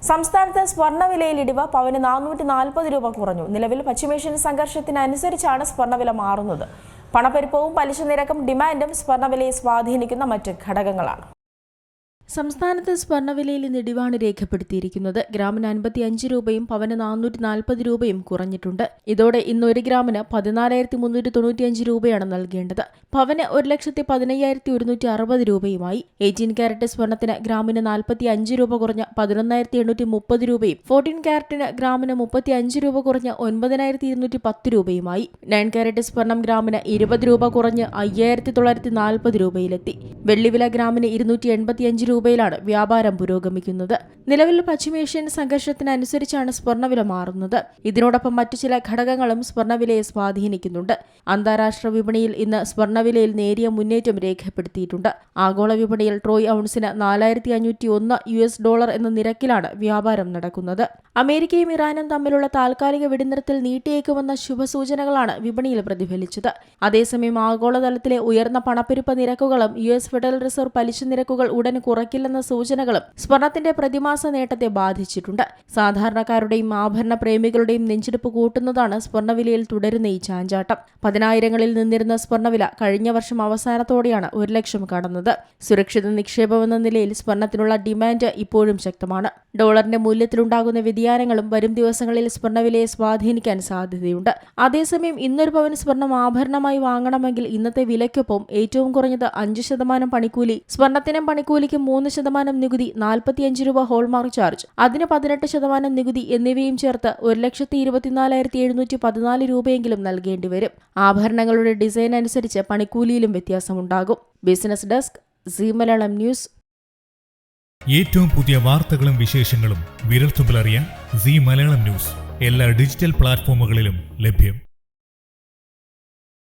സംസ്ഥാനത്ത് സ്വർണ്ണവിലയിൽ ഇടിവ് പവന് 440 രൂപ കുറഞ്ഞു. നിലവിൽ പശ്ചിമേഷ്യൻ സംഘർഷത്തിനനുസരിച്ചാണ് സ്വർണ്ണവില മാറുന്നത്. പണപ്പെരുപ്പവും പലിശ നിരക്കും ഡിമാൻഡും സ്വർണ്ണവിലയെ സ്വാധീനിക്കുന്ന മറ്റ് ഘടകങ്ങളാണ്. സംസ്ഥാനത്ത് സ്വർണ്ണവിലയിൽ ഇന്ന് ഇടിവാണ് രേഖപ്പെടുത്തിയിരിക്കുന്നത്. ഗ്രാമിന് 55 രൂപയും പവന് 440 രൂപയും കുറഞ്ഞിട്ടുണ്ട്. ഇതോടെ ഇന്ന് 1 ഗ്രാമിന് 14,395 രൂപയാണ് നൽകേണ്ടത്. പവന് 1,15,160 രൂപയുമായി. 18 ക്യാരറ്റ് സ്വർണ്ണത്തിന് ഗ്രാമിന് 45 രൂപ കുറഞ്ഞ് 11,830 രൂപയും 14 ക്യാരറ്റിന് ഗ്രാമിന് 35 രൂപ കുറഞ്ഞ് 9,210 രൂപയുമായി. 9 ക്യാരറ്റ് സ്വർണം ഗ്രാമിന് 20 രൂപ കുറഞ്ഞ് 5,940 രൂപയിലെത്തി. വെള്ളിവില ഗ്രാമിന് 285 രൂപയിലാണ് വ്യാപാരം പുരോഗമിക്കുന്നത്. നിലവിൽ പശ്ചിമേഷ്യൻ സംഘർഷത്തിനനുസരിച്ചാണ് സ്വർണ്ണവില മാറുന്നത്. ഇതിനോടൊപ്പം മറ്റു ചില ഘടകങ്ങളും സ്വർണ്ണവിലയെ സ്വാധീനിക്കുന്നുണ്ട്. അന്താരാഷ്ട്ര വിപണിയിൽ ഇന്ന് സ്വർണ്ണവിലയിൽ നേരിയ മുന്നേറ്റം രേഖപ്പെടുത്തിയിട്ടുണ്ട്. ആഗോള വിപണിയിൽ ട്രോയ് ഔൺസിന് $4,501 എന്ന നിരക്കിലാണ് വ്യാപാരം നടക്കുന്നത്. അമേരിക്കയും ഇറാനും തമ്മിലുള്ള താൽക്കാലിക വെടിനിർത്തൽ നീട്ടിയേക്കുമെന്ന ശുഭസൂചനകളാണ് വിപണിയിൽ പ്രതിഫലിച്ചത്. അതേസമയം ആഗോളതലത്തിലെ ഉയർന്ന പണപ്പെരുപ്പ നിരക്കുകളും US ഫെഡറൽ റിസർവ് പലിശ നിരക്കുകൾ ഉടൻ കുറയ്ക്കില്ലെന്ന സൂചനകളും സ്വർണത്തിന്റെ പ്രതിമാസ നേട്ടത്തെ ബാധിച്ചിട്ടുണ്ട്. സാധാരണക്കാരുടെയും ആഭരണ പ്രേമികളുടെയും നെഞ്ചെടുപ്പ് കൂട്ടുന്നതാണ് സ്വർണ്ണവിലയിൽ തുടരുന്ന ഈ ചാഞ്ചാട്ടം. 10,000-ങ്ങളിൽ നിന്നിരുന്ന സ്വർണ്ണവില കഴിഞ്ഞ വർഷം അവസാനത്തോടെയാണ് 1 ലക്ഷം കടന്നത്. സുരക്ഷിത നിക്ഷേപമെന്ന നിലയിൽ സ്വർണത്തിനുള്ള ഡിമാൻഡ് ഇപ്പോഴും ശക്തമാണ്. ഡോളറിന്റെ മൂല്യത്തിലുണ്ടാകുന്ന വ്യതിയാനങ്ങളും വരും ദിവസങ്ങളിൽ സ്വർണ്ണവിലയെ സ്വാധീനിക്കാൻ സാധ്യതയുണ്ട്. അതേസമയം ഇന്നൊരു പവൻ സ്വർണം ആഭരണമായി വാങ്ങണമെങ്കിൽ ഇന്നത്തെ വിലയ്ക്കൊപ്പം ഏറ്റവും കുറഞ്ഞത് 5% പണിക്കൂലി, സ്വർണത്തിനും പണിക്കൂലിക്കും 3% നികുതി, 45 രൂപ ഹോൾമാർക്ക് ചാർജ്, അതിന് 18% നികുതി എന്നിവയും ചേർത്ത് 1,24,714 രൂപയെങ്കിലും നൽകേണ്ടി വരും. ആഭരണങ്ങളുടെ ഡിസൈൻ അനുസരിച്ച് പണിക്കൂലിയിലും വ്യത്യാസമുണ്ടാകും. Business desk, Zee Malayalam news. ഏറ്റവും പുതിയ വാർത്തകളും വിശേഷങ്ങളും വിരൽത്തുമ്പിലറിയാൻ സീ മലയാളം ന്യൂസ് എല്ലാ ഡിജിറ്റൽ പ്ലാറ്റ്ഫോമുകളിലും ലഭ്യം.